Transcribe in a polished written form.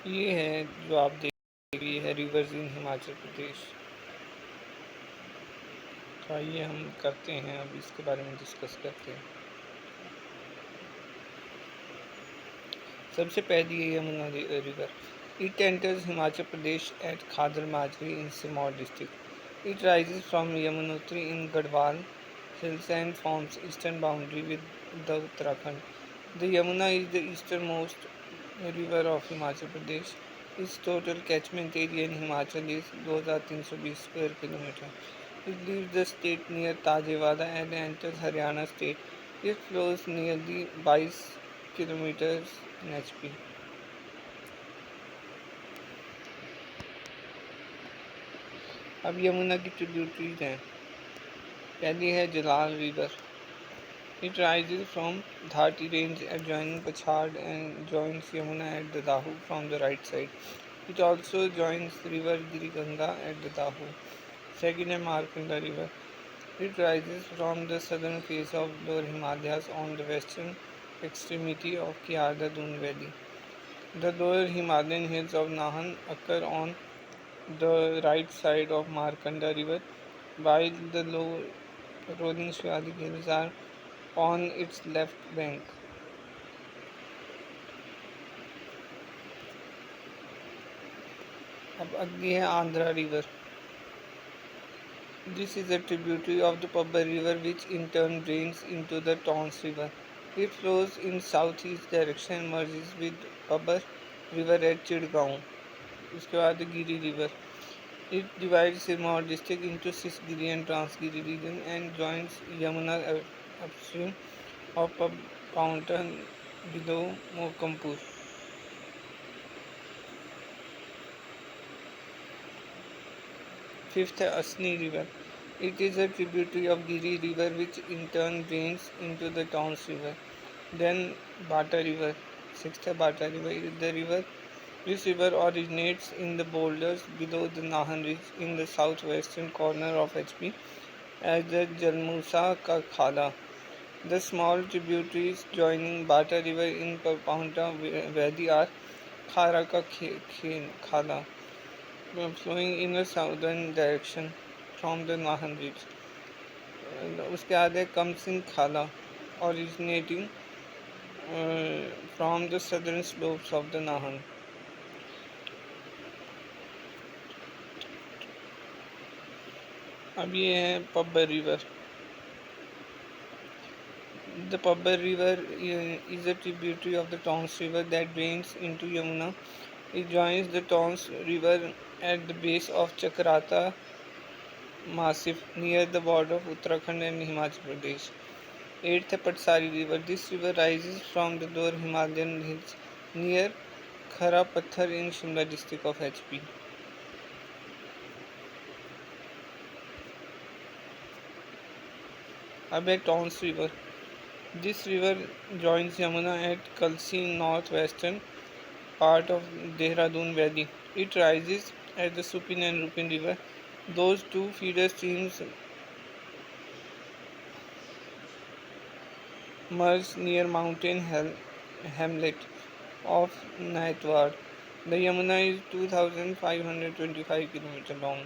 ये है जो आप देख रही है रिवर्स इन हिमाचल प्रदेश। तो आइए हम करते हैं, अब इसके बारे में डिस्कस करते हैं। सबसे पहली है Yamuna river. It enters Himachal Pradesh at Khadar Majri in Sirmaur district. It rises from Yamunotri in Garhwal hills and forms eastern boundary with the Uttarakhand. The Yamuna is the easternmost river of Himachal Pradesh. Its total catchment area in Himachal is 2320 square kilometer. It leaves the state near Tajewada and enters Haryana state. It flows nearly 22 kilometers in HP. अब यमुना की tributaries हैं। पहली है जलाल river. It rises from Dhati range adjoining Pachhad and joins Yamuna at the Dahu from the right side. It also joins river Giriganga at the Dahu. Second है Markanda river. It rises from the southern face of lower Himalayas on the western extremity of Kiarda Dun Valley. The lower Himalayan hills of Nahan occur on the right side of Markanda river, while the low rolling Shivalik hills are on its left bank. अब अगली है Andhra river. This is a tributary of the Pabbar River which in turn drains into the Tons River. It flows in southeast direction and merges with Pabbar River at Chidgaon. उसके बाद गिरी river. It divides Sirmaur district into Sisgiri and Transgiri region and joins Yamuna upstream of Paunta below Mokampur. Fifth है असनी river. It is a tributary of Giri river which in turn drains into the Tons river. Then Bata river. Sixth है Bata river. This river originates in the boulders below the Nahan ridge in the southwestern corner of HP as the Jalmusa ka Khala. The small tributaries joining Bata river in Paunta Valley are Khara ka Khala, flowing in a southern direction from the Nahan ridge. उसके बाद है कमसिंग खाला, originating from the southern slopes of the Nahan. अब ये है Pabbar river. The Pabbar River is a tributary of the Tons River that drains into Yamuna. It joins the Tons River at the base of Chakrata Massif near the border of Uttarakhand and Himachal Pradesh. Eighth है पटसारी river. This river rises from the lower Himalayan hills near Khara Pathar in Shimla district of HP. अब है Tons River. This river joins Yamuna at Kalsi northwestern part of Dehradun Valley. It rises at the Supin and Rupin river. Those two feeder streams merge near mountain hamlet of Naitwar. The Yamuna is 2,525 km long.